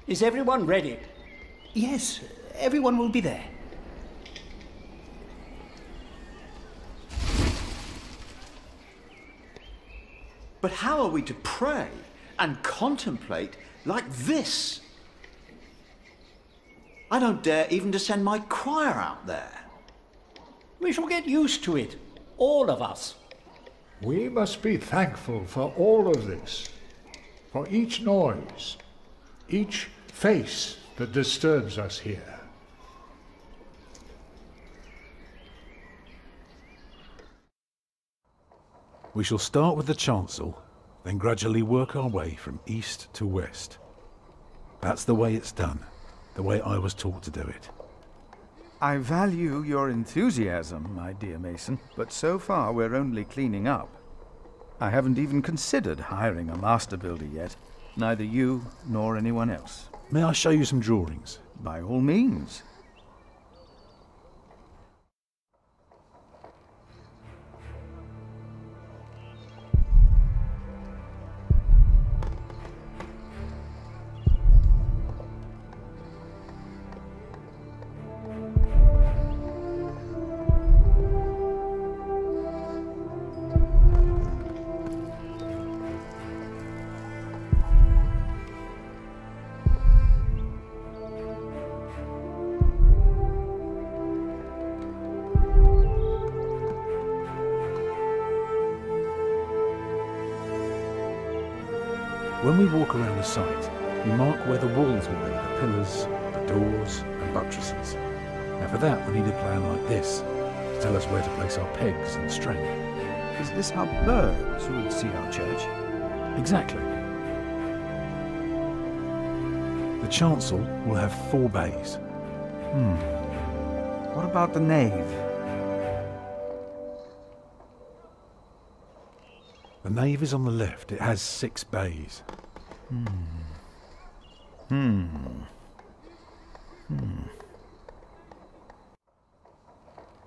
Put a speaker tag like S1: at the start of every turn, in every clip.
S1: Is everyone ready?
S2: Yes, everyone will be there.
S3: But how are we to pray and contemplate like this? I don't dare even to send my choir out there.
S1: We shall get used to it, all of us.
S4: We must be thankful for all of this, for each noise, each face that disturbs us here.
S5: We shall start with the chancel, then gradually work our way from east to west. That's the way it's done, the way I was taught to do it.
S6: I value your enthusiasm, my dear Mason, but so far we're only cleaning up. I haven't even considered hiring a master builder yet, neither you nor anyone else.
S5: May I show you some drawings?
S6: By all means.
S5: When we walk around the site, we mark where the walls will be, the pillars, the doors and buttresses. Now for that we need a plan like this, to tell us where to place our pegs and string.
S6: Is this how birds would see our church?
S5: Exactly. The chancel will have 4 bays.
S6: What about the nave?
S5: The nave is on the left. It has 6 bays.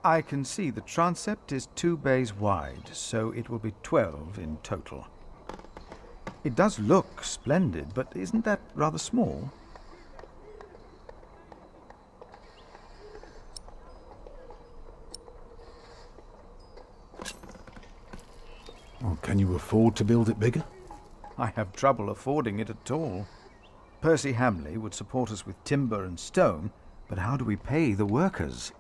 S6: I can see the transept is 2 bays wide, so it will be 12 in total. It does look splendid, but isn't that rather small?
S5: Well, can you afford to build it bigger?
S6: I have trouble affording it at all. Percy Hamley would support us with timber and stone, but how do we pay the workers?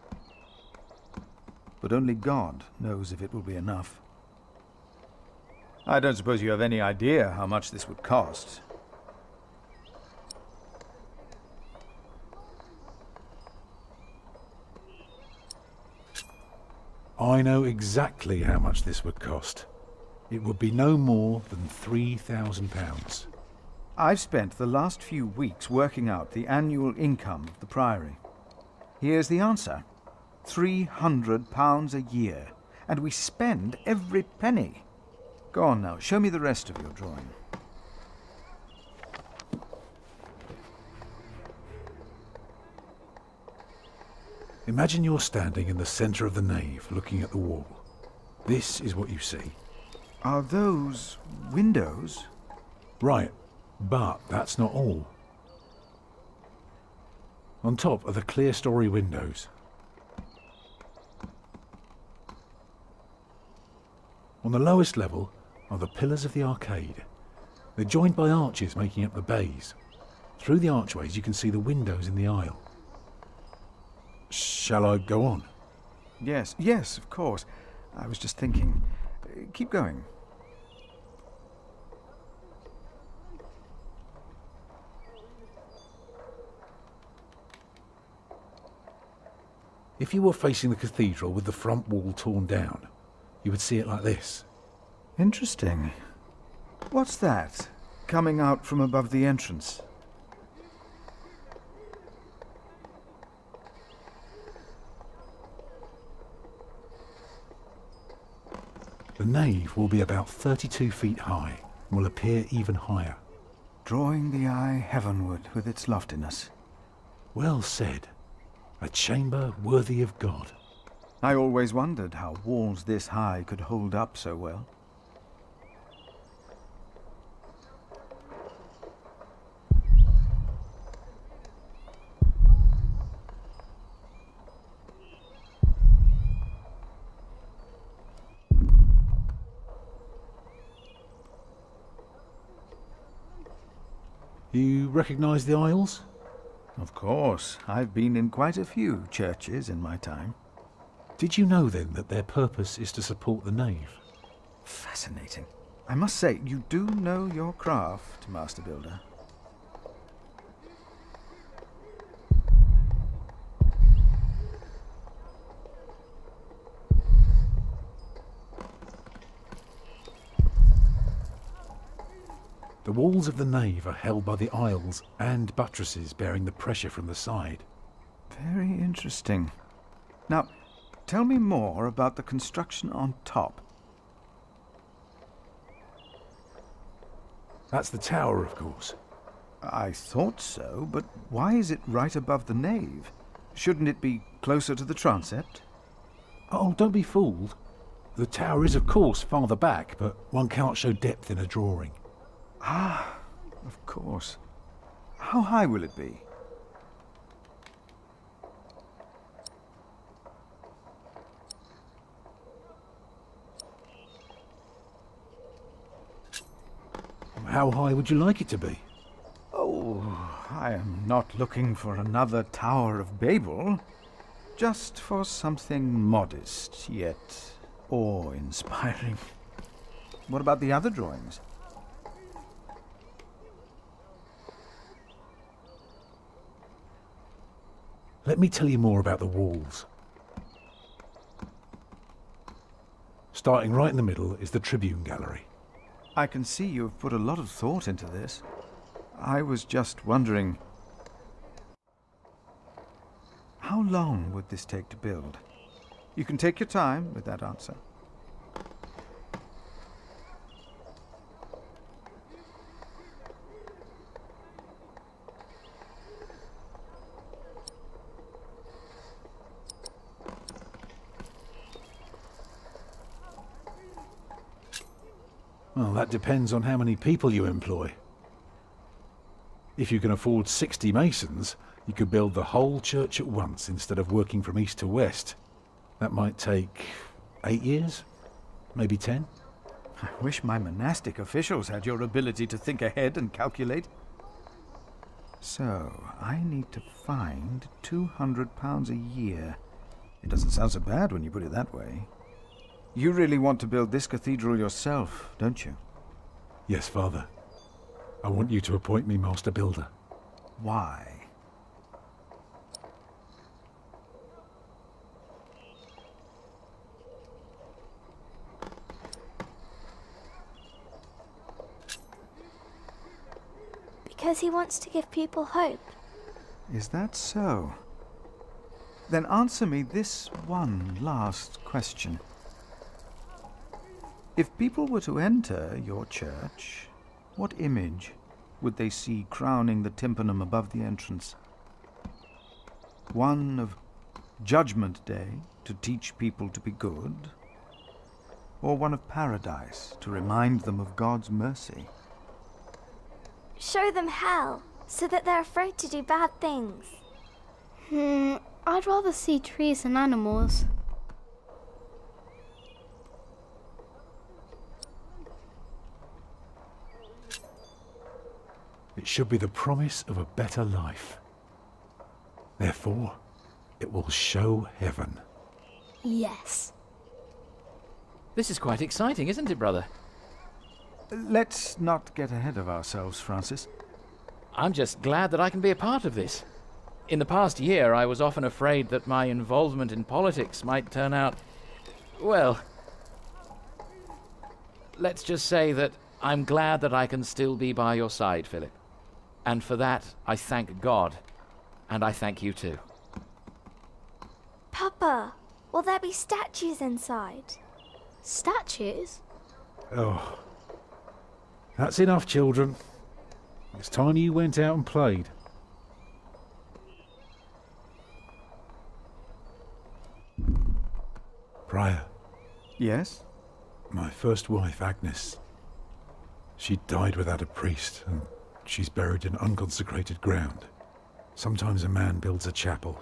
S6: But only God knows if it will be enough. I don't suppose you have any idea how much this would cost.
S5: I know exactly how much this would cost. It would be no more than £3,000.
S6: I've spent the last few weeks working out the annual income of the Priory. Here's the answer. £300 a year. And we spend every penny. Go on now, show me the rest of your drawing.
S5: Imagine you're standing in the centre of the nave, looking at the wall. This is what you see.
S6: Are those windows?
S5: Right, but that's not all. On top are the clear-story windows. On the lowest level are the pillars of the arcade. They're joined by arches making up the bays. Through the archways you can see the windows in the aisle. Shall I go on?
S6: Yes, of course. I was just thinking. Keep going.
S5: If you were facing the cathedral with the front wall torn down, you would see it like this.
S6: Interesting. What's that coming out from above the entrance?
S5: The nave will be about 32 feet high and will appear even higher.
S6: Drawing the eye heavenward with its loftiness.
S5: Well said. A chamber worthy of God.
S6: I always wondered how walls this high could hold up so well.
S5: You recognise the aisles?
S6: Of course, I've been in quite a few churches in my time.
S5: Did you know then that their purpose is to support the nave?
S6: Fascinating. I must say, you do know your craft, Master Builder.
S5: The walls of the nave are held by the aisles and buttresses bearing the pressure from the side.
S6: Very interesting. Now, tell me more about the construction on top.
S5: That's the tower, of course.
S6: I thought so, but why is it right above the nave? Shouldn't it be closer to the transept?
S5: Oh, don't be fooled. The tower is, of course, farther back, but one cannot show depth in a drawing.
S6: Ah, of course. How high will it be?
S5: How high would you like it to be?
S6: Oh, I am not looking for another Tower of Babel. Just for something modest, yet awe-inspiring. What about the other drawings?
S5: Let me tell you more about the walls. Starting right in the middle is the Tribune Gallery.
S6: I can see you have put a lot of thought into this. I was just wondering, how long would this take to build? You can take your time with that answer.
S5: Well, that depends on how many people you employ. If you can afford 60 masons, you could build the whole church at once instead of working from east to west. That might take 8 years, maybe 10.
S6: I wish my monastic officials had your ability to think ahead and calculate. So, I need to find £200 a year. It doesn't sound so bad when you put it that way. You really want to build this cathedral yourself, don't you?
S5: Yes, Father. I want you to appoint me Master Builder.
S6: Why?
S7: Because he wants to give people hope.
S6: Is that so? Then answer me this one last question. If people were to enter your church, what image would they see crowning the tympanum above the entrance? One of Judgment Day to teach people to be good? Or one of Paradise to remind them of God's mercy?
S7: Show them hell, so that they're afraid to do bad things.
S8: I'd rather see trees and animals.
S5: It should be the promise of a better life. Therefore, it will show heaven.
S8: Yes.
S9: This is quite exciting, isn't it, brother?
S6: Let's not get ahead of ourselves, Francis.
S9: I'm just glad that I can be a part of this. In the past year, I was often afraid that my involvement in politics might turn out, well, let's just say that I'm glad that I can still be by your side, Philip. And for that, I thank God. And I thank you too.
S7: Papa, will there be statues inside?
S8: Statues?
S5: Oh. That's enough, children. It's time you went out and played. Prior.
S6: Yes?
S5: My first wife, Agnes. She died without a priest, and she's buried in unconsecrated ground. Sometimes a man builds a chapel,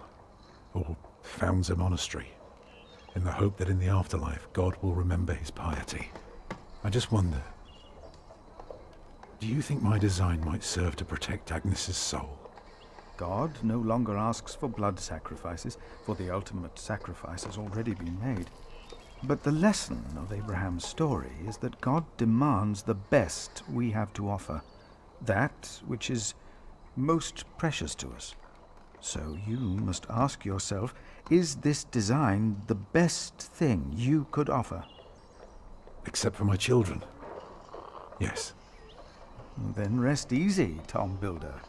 S5: or founds a monastery, in the hope that in the afterlife God will remember his piety. I just wonder, Do you think my design might serve to protect Agnes's soul?
S6: God no longer asks for blood sacrifices, for the ultimate sacrifice has already been made. But the lesson of Abraham's story is that God demands the best we have to offer, that which is most precious to us. So you must ask yourself, is this design the best thing you could offer?
S5: Except for my children. Yes.
S6: Then rest easy, Tom Builder.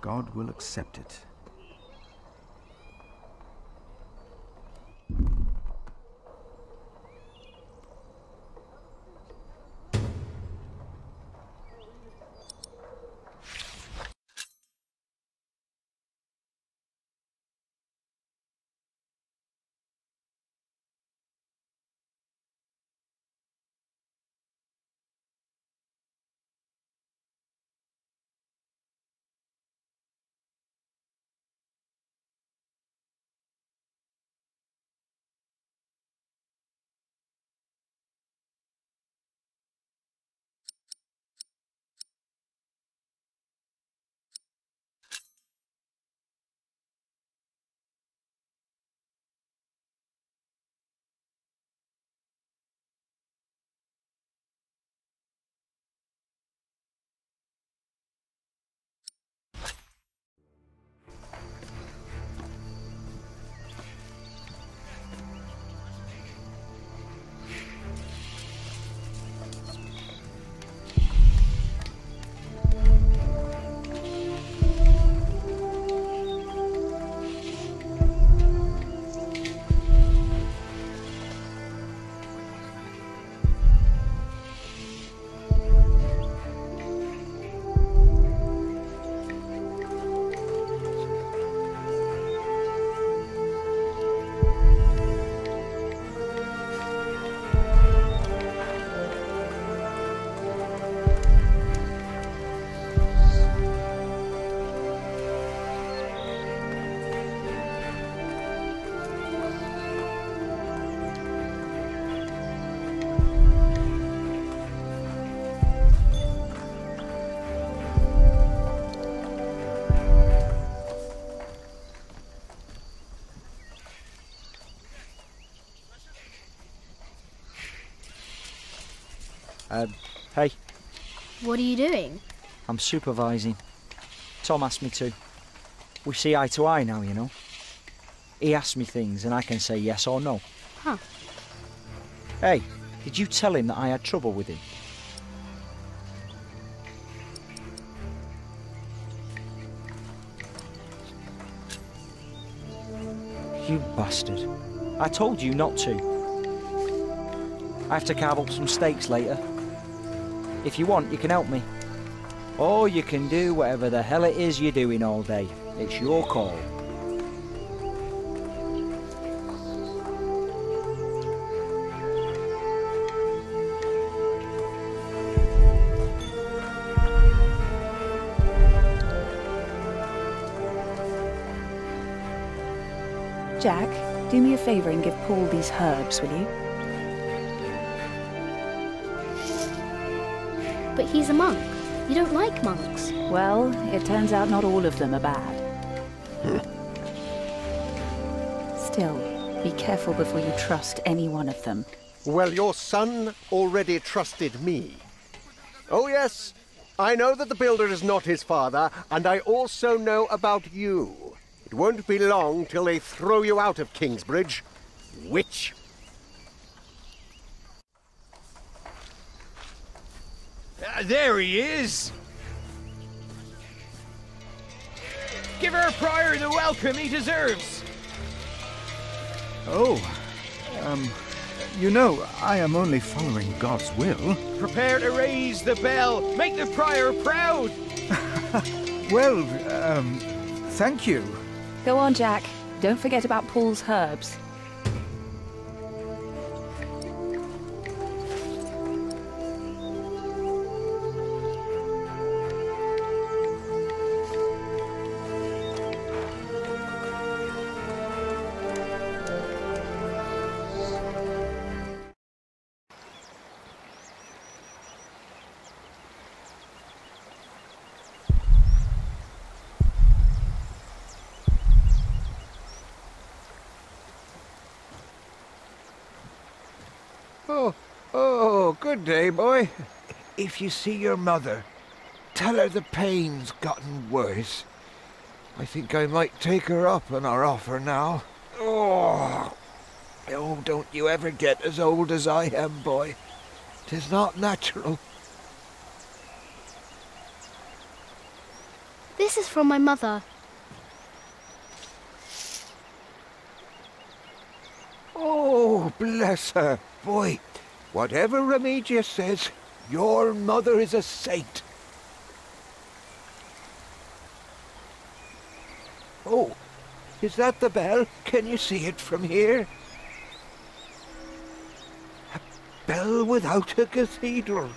S6: God will accept it.
S10: Hey.
S8: What are you doing?
S10: I'm supervising. Tom asked me to. We see eye to eye now, you know. He asks me things and I can say yes or no.
S8: Huh.
S10: Hey, did you tell him that I had trouble with him? You bastard. I told you not to. I have to carve up some steaks later. If you want, you can help me. Or you can do whatever the hell it is you're doing all day. It's your call.
S11: Jack, do me a favour and give Paul these herbs, will you?
S8: But he's a monk. You don't like monks.
S11: Well, it turns out not all of them are bad. Still, be careful before you trust any one of them.
S12: Well, your son already trusted me. Oh yes, I know that the builder is not his father, and I also know about you. It won't be long till they throw you out of Kingsbridge. Witch!
S13: There he is! Give our prior the welcome he deserves!
S6: Oh, you know, I am only following God's will.
S13: Prepare to raise the bell! Make the prior proud!
S6: Well, thank you.
S11: Go on, Jack. Don't forget about Paul's herbs.
S14: Oh, good day, boy. If you see your mother, tell her the pain's gotten worse. I think I might take her up on our offer now. Oh, don't you ever get as old as I am, boy. 'Tis not natural.
S8: This is from my mother.
S14: Oh, bless her. Boy, whatever Remedius says, your mother is a saint. Oh, is that the bell? Can you see it from here? A bell without a cathedral.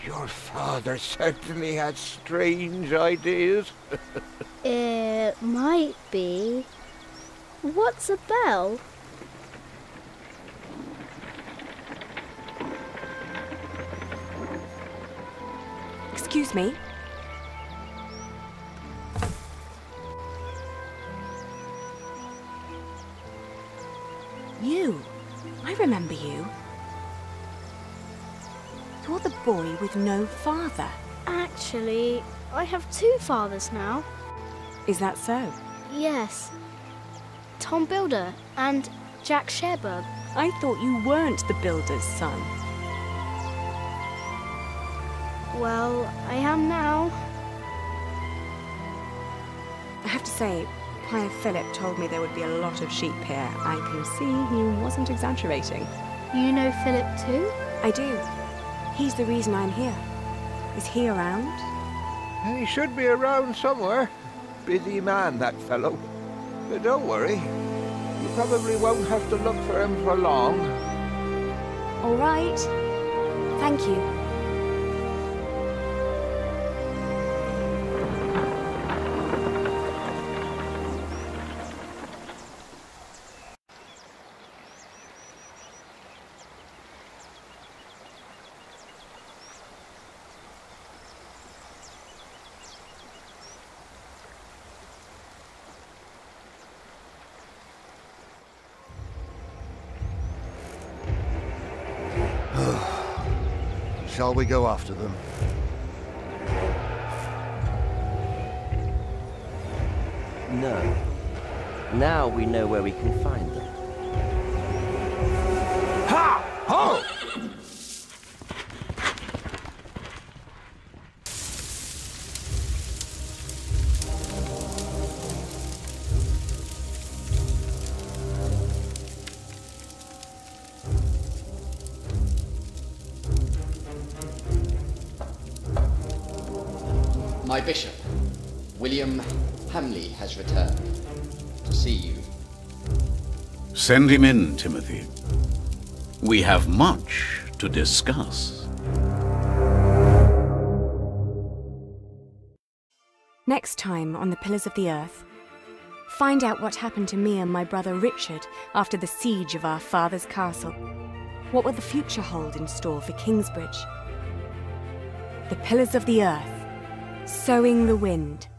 S14: Your father certainly had strange ideas.
S8: It might be. What's a bell?
S11: Excuse me. You. I remember you. You're the boy with no father.
S8: Actually, I have 2 fathers now.
S11: Is that so?
S8: Yes. Tom Builder and Jack Sherberg.
S11: I thought you weren't the builder's son.
S8: Well, I am now.
S11: I have to say, Monach Philip told me there would be a lot of sheep here. I can see he wasn't exaggerating.
S8: You know Philip too?
S11: I do. He's the reason I'm here. Is he around?
S14: He should be around somewhere. Busy man, that fellow. But don't worry. You probably won't have to look for him for long.
S11: All right. Thank you.
S15: Shall we go after them?
S16: No. Now we know where we can find them.
S14: Ha! Ho!
S17: My bishop, William Hamley, has returned to see you.
S18: Send him in, Timothy. We have much to discuss.
S11: Next time on The Pillars of the Earth, find out what happened to me and my brother Richard after the siege of our father's castle. What will the future hold in store for Kingsbridge? The Pillars of the Earth, Sowing the Wind.